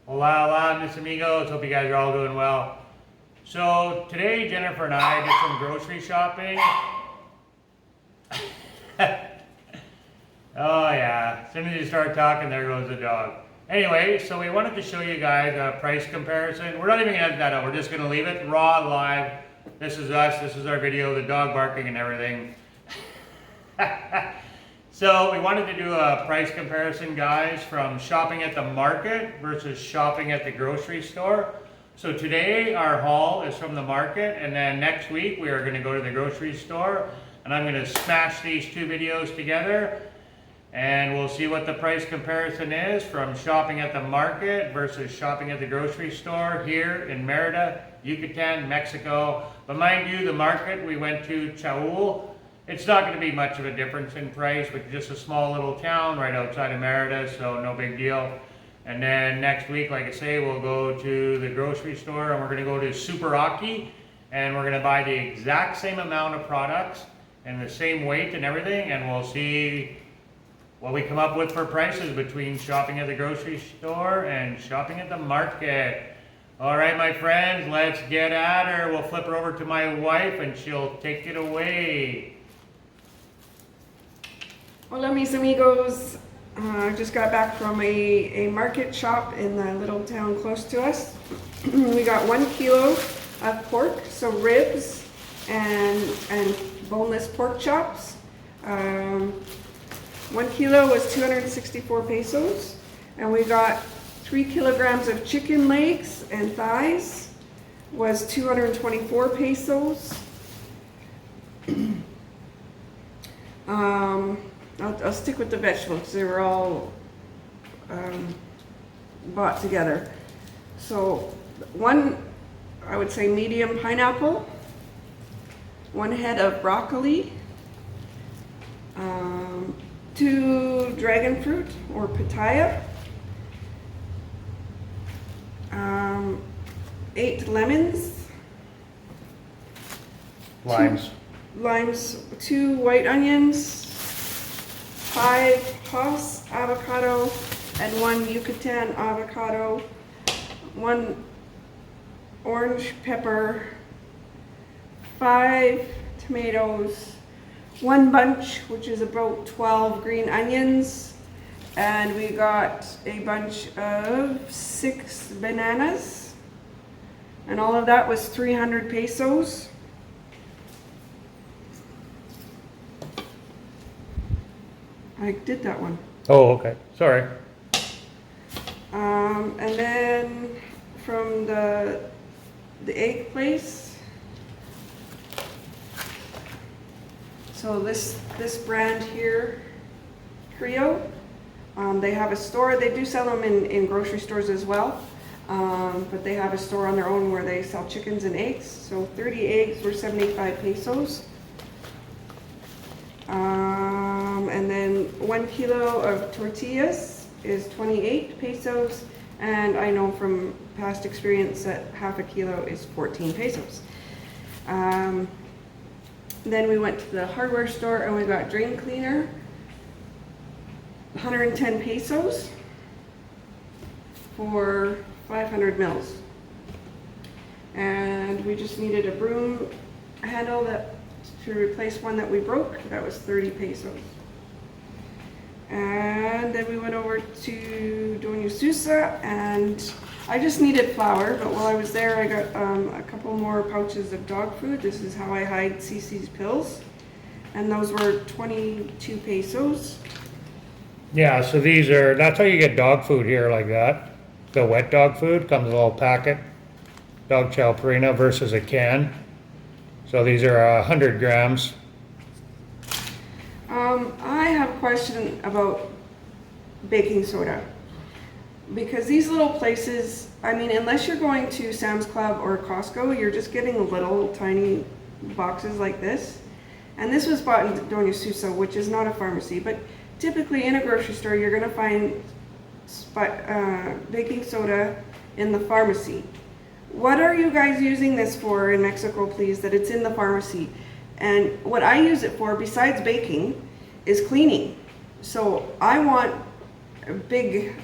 Hola, hola, mis amigos. Hope you guys are all doing well. So today, Jennifer and I did some grocery shopping. Oh yeah, as soon as you start talking, there goes the dog. Anyway, so we wanted to show you guys a price comparison. We're not even gonna edit that out. We're just gonna leave it raw, live. This is us. This is our video. The dog barking and everything. So we wanted to do a price comparison, guys, from shopping at the market versus shopping at the grocery store. So today our haul is from the market, and then next week we are going to go to the grocery store, and I'm going to smash these two videos together, and we'll see what the price comparison is from shopping at the market versus shopping at the grocery store here in Merida, Yucatan, Mexico. But mind you, the market we went to, Cholul, it's not going to be much of a difference in price, with just a small little town right outside of Merida, so no big deal. And then next week, like I say, we'll go to the grocery store, and we're going to go to Superaki, and we're going to buy the exact same amount of products and the same weight and everything, and we'll see what we come up with for prices between shopping at the grocery store and shopping at the market. All right, my friends, let's get at her. We'll flip her over to my wife, and she'll take it away. Hola mis amigos, I just got back from a market shop in the little town close to us. We got 1 kilo of pork, so ribs and boneless pork chops. 1 kilo was 264 pesos, and we got 3 kilograms of chicken legs and thighs was 224 pesos. I'll stick with the vegetables. They were all bought together. So one, I would say medium pineapple, 1 head of broccoli, 2 dragon fruit or pitaya, 8 lemons, Limes. 2 white onions, 5 Hass avocado, and 1 Yucatan avocado, 1 orange pepper, 5 tomatoes, 1 bunch, which is about 12 green onions, and we got a bunch of 6 bananas, and all of that was 300 pesos. I did that one. Oh, okay. Sorry. And then from the egg place. So this brand here, Trio, they have a store. They do sell them in grocery stores as well, but they have a store on their own where they sell chickens and eggs. So 30 eggs were 75 pesos. And then 1 kilo of tortillas is 28 pesos, and I know from past experience that half a kilo is 14 pesos. Then we went to the hardware store and we got drain cleaner, 110 pesos for 500 mils. And we just needed a broom handle to replace one that we broke. That was 30 pesos. And then we went over to Doña Susa, and I just needed flour, but while I was there I got a couple more pouches of dog food. This is how I hide Cece's pills, and those were 22 pesos. Yeah, so that's how you get dog food here, like that. The wet dog food comes in a little packet, dog chow Purina versus a can. So these are 100 grams. I have a question about baking soda, because these little places, I mean, unless you're going to Sam's Club or Costco, you're just getting little tiny boxes like this. And this was bought in Doña Susa, which is not a pharmacy, but typically in a grocery store you're going to find baking soda in the pharmacy. What are you guys using this for in Mexico, please, that it's in the pharmacy? And what I use it for, besides baking, is cleaning. So I want a big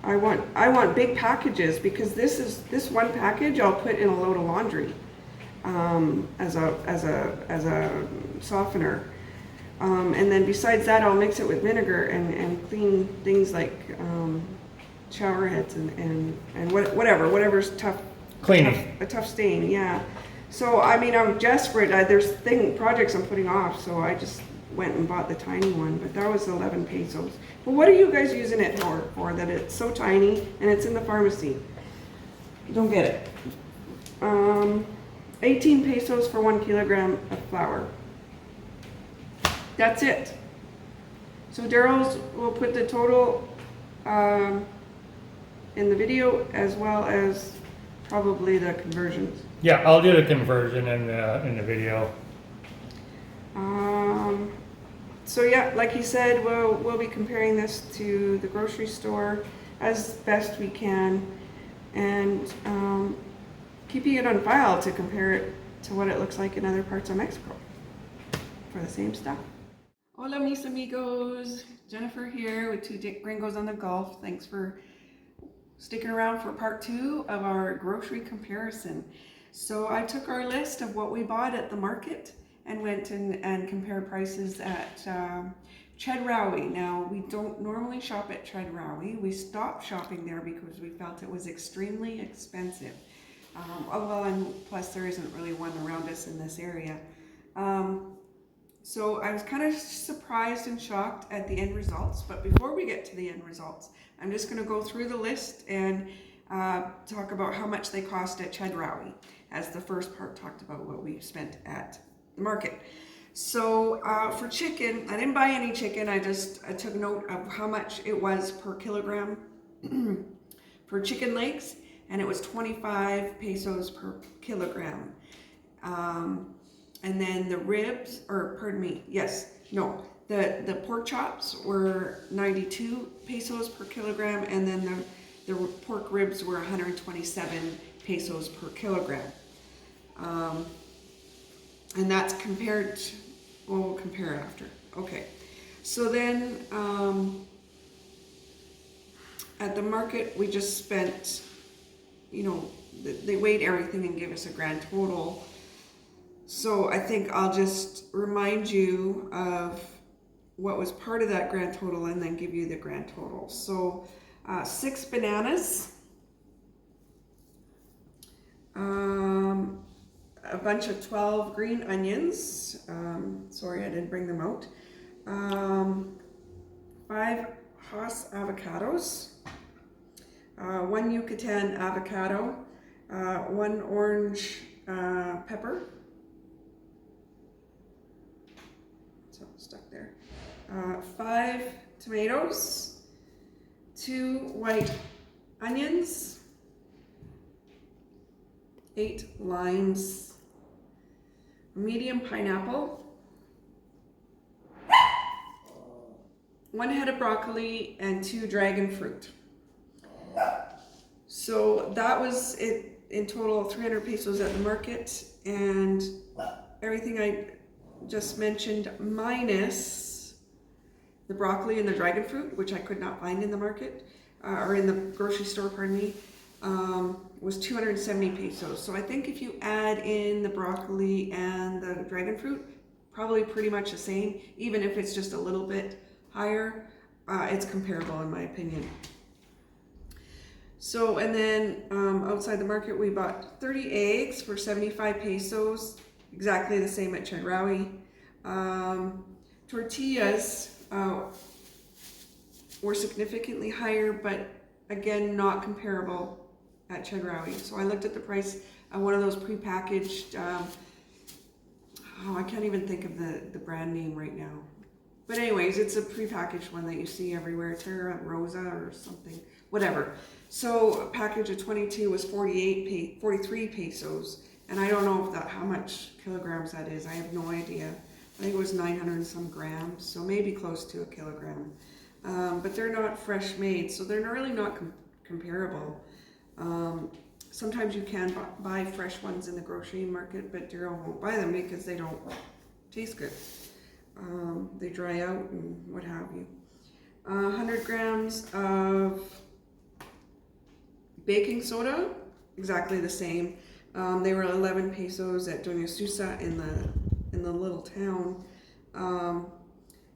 I want big packages because this one package I'll put in a load of laundry as a softener. And then besides that, I'll mix it with vinegar and clean things like shower heads and whatever's tough. Cleaning. A tough stain, yeah. So I mean, I'm desperate. There's projects I'm putting off, so I just went and bought the tiny one. But that was 11 pesos. But what are you guys using it for? That it's so tiny and it's in the pharmacy. Don't get it. 18 pesos for 1 kilogram of flour. That's it. So Daryl's will put the total in the video as well as probably the conversions. Yeah, I'll do the conversion in the video. So yeah, like he said, we'll be comparing this to the grocery store as best we can, and keeping it on file to compare it to what it looks like in other parts of Mexico for the same stuff. Hola mis amigos, Jennifer here with 2 Gringos on the Gulf. Thanks for sticking around for part 2 of our grocery comparison. So I took our list of what we bought at the market and went and compared prices at Chedraui. Now, we don't normally shop at Chedraui. We stopped shopping there because we felt it was extremely expensive. And plus there isn't really one around us in this area. So I was kind of surprised and shocked at the end results, but before we get to the end results, I'm just going to go through the list and talk about how much they cost at Chedraui, as the first part talked about what we spent at the market. So for chicken, I didn't buy any chicken, I took note of how much it was per kilogram for chicken legs, and it was 25 pesos per kilogram. And then the ribs, the pork chops were 92 pesos per kilogram, and then the pork ribs were 127 pesos per kilogram. And that's compared to, we'll compare after. Okay, so then at the market we just spent, they weighed everything and gave us a grand total. So I think I'll just remind you of what was part of that grand total and then give you the grand total. So 6 bananas, a bunch of 12 green onions, sorry I didn't bring them out, 5 Hass avocados, 1 Yucatan avocado, 1 orange pepper, so stuck there, 5 tomatoes, 2 white onions, 8 limes, medium pineapple, 1 head of broccoli, and 2 dragon fruit. So that was it in total, 300 pesos at the market, and everything I just mentioned minus the broccoli and the dragon fruit, which I could not find in the market, or in the grocery store, pardon me, was 270 pesos. So I think if you add in the broccoli and the dragon fruit, probably pretty much the same, even if it's just a little bit higher, it's comparable in my opinion. So, and then outside the market we bought 30 eggs for 75 pesos, exactly the same at Chedraui. Tortillas were significantly higher, but again, not comparable at Chedraui. So I looked at the price of one of those prepackaged, I can't even think of the brand name right now. But anyways, it's a prepackaged one that you see everywhere, Terra Rosa or something, whatever. So a package of 22 was 43 pesos. And I don't know how much kilograms that is. I have no idea. I think it was 900 and some grams, so maybe close to a kilogram. But they're not fresh made, so they're really not comparable. Sometimes you can buy fresh ones in the grocery market, but Daryl won't buy them because they don't taste good. They dry out and what have you. 100 grams of Baking soda, exactly the same. They were 11 pesos at Doña Susa in the little town.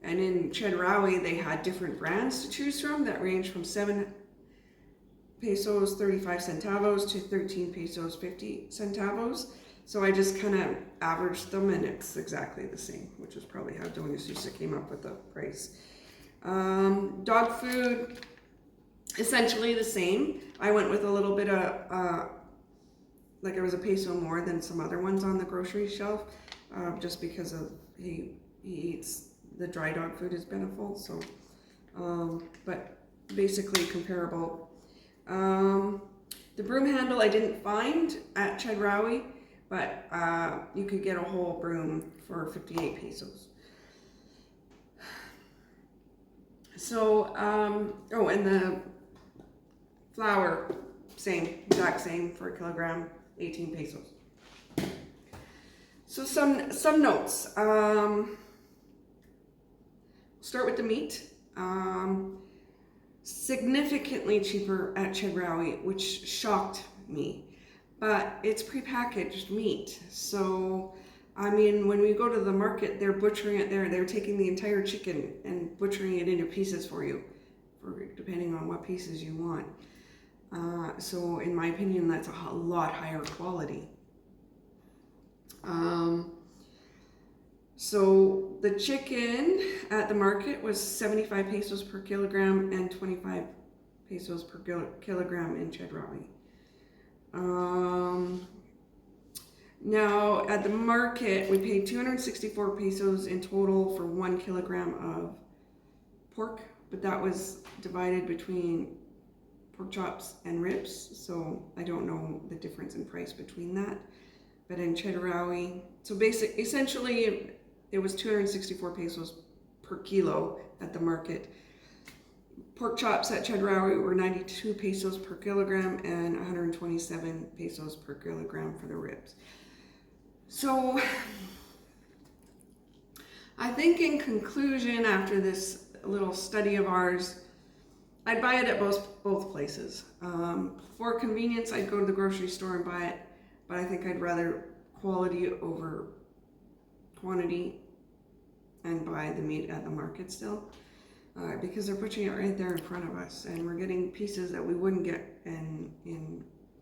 And in Chedraui, they had different brands to choose from that ranged from 7 pesos 35 centavos to 13 pesos 50 centavos. So I just kind of averaged them, and it's exactly the same, which is probably how Doña Susa came up with the price. Dog food, essentially the same. I went with a little bit of, like it was a peso more than some other ones on the grocery shelf, just because of he eats the dry dog food is plentiful. So, but basically comparable. The broom handle I didn't find at Chedraui, but you could get a whole broom for 58 pesos. So, oh, and the flour, exact same for a kilogram, 18 pesos. So some notes. Start with the meat. Significantly cheaper at Chedraui, which shocked me. But it's prepackaged meat. So, I mean, when we go to the market, they're butchering it there. They're taking the entire chicken and butchering it into pieces for you, depending on what pieces you want. So, in my opinion, that's a lot higher quality. So the chicken at the market was 75 pesos per kilogram and 25 pesos per kilogram in Chedraui. Now at the market, we paid 264 pesos in total for 1 kilogram of pork, but that was divided between pork chops and ribs, so I don't know the difference in price between that. But in Chedraui, so essentially it was 264 pesos per kilo at the market. Pork chops at Chedraui were 92 pesos per kilogram and 127 pesos per kilogram for the ribs. So I think in conclusion, after this little study of ours, I'd buy it at both places. For convenience, I'd go to the grocery store and buy it, but I think I'd rather quality over quantity and buy the meat at the market still, because they're putting it right there in front of us, and we're getting pieces that we wouldn't get in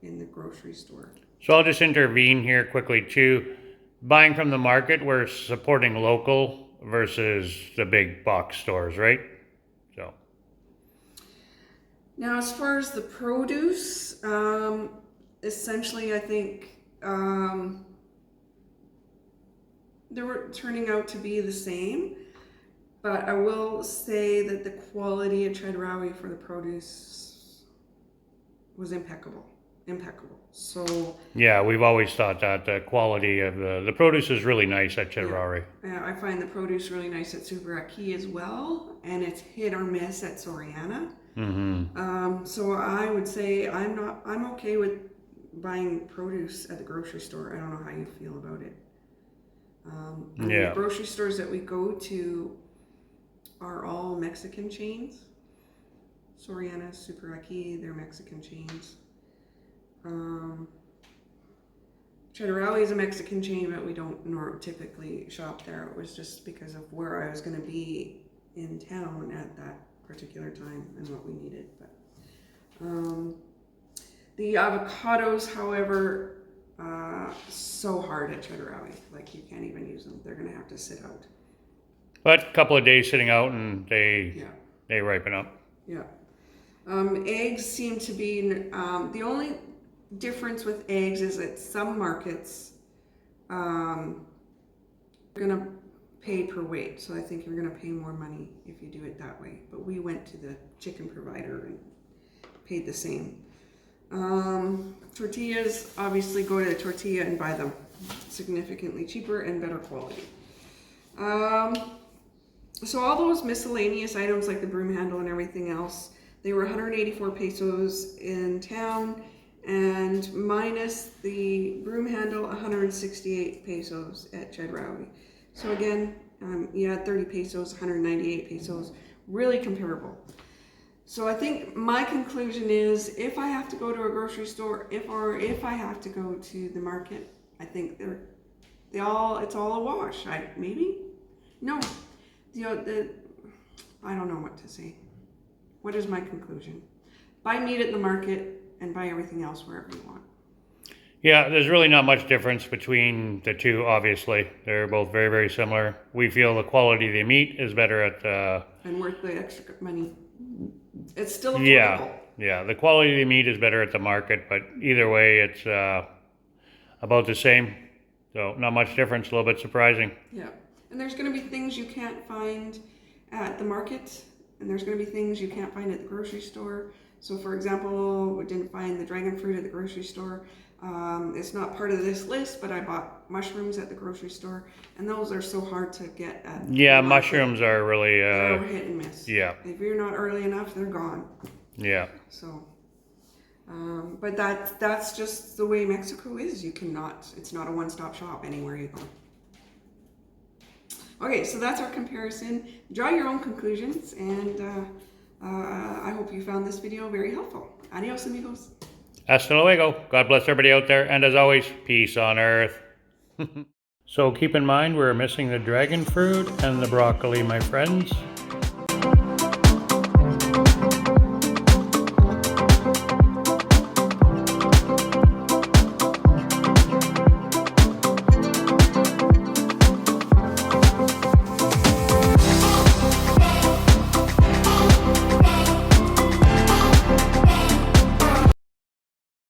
the grocery store. So I'll just intervene here quickly too. Buying from the market, we're supporting local versus the big box stores, right? So now, as far as the produce, essentially, I think they were turning out to be the same, but I will say that the quality at Chedraui for the produce was impeccable. So yeah, we've always thought that the quality of the produce is really nice at Chedraui. Yeah, I find the produce really nice at Superaki as well, and it's hit or miss at Soriana. Mm-hmm. So I would say I'm okay with buying produce at the grocery store. I don't know how you feel about it. The grocery stores that we go to are all Mexican chains. Soriana, Superaki, they're Mexican chains. Chedraui is a Mexican chain, but we don't typically shop there. It was just because of where I was going to be in town at that particular time and what we needed. But the avocados, however, so hard at Chedraui. Like, you can't even use them. They're going to have to sit out. But a couple of days sitting out and they ripen up. Yeah. Eggs seem to be, the only difference with eggs is that some markets are going to pay per weight. So I think you're going to pay more money if you do it that way. But we went to the chicken provider and paid the same. Tortillas, obviously go to the tortilla and buy them. Significantly cheaper and better quality. So all those miscellaneous items like the broom handle and everything else, they were 184 pesos in town, and minus the broom handle, 168 pesos at Chedraui. So again, you had 30 pesos, 198 pesos, really comparable. So I think my conclusion is if I have to go to a grocery store, if I have to go to the market, I think it's all a wash. No, I don't know what to say. What is my conclusion? Buy meat at the market and buy everything else wherever you want. Yeah, there's really not much difference between the two, obviously. They're both very, very similar. We feel the quality of the meat is better at... and worth the extra money. It's still affordable. Yeah, the quality of the meat is better at the market, but either way, it's about the same. So not much difference, a little bit surprising. Yeah, and there's going to be things you can't find at the market, and there's going to be things you can't find at the grocery store. So for example, we didn't find the dragon fruit at the grocery store. It's not part of this list, but I bought mushrooms at the grocery store, and those are so hard to get at. Yeah, mushrooms are really... they're hit and miss. Yeah. If you're not early enough, they're gone. Yeah. So, but that's just the way Mexico is. It's not a one-stop shop anywhere you go. Okay, so that's our comparison. Draw your own conclusions, and I hope you found this video very helpful. Adios, amigos. Hasta luego. God bless everybody out there. And as always, peace on earth. So keep in mind, we're missing the dragon fruit and the broccoli, my friends.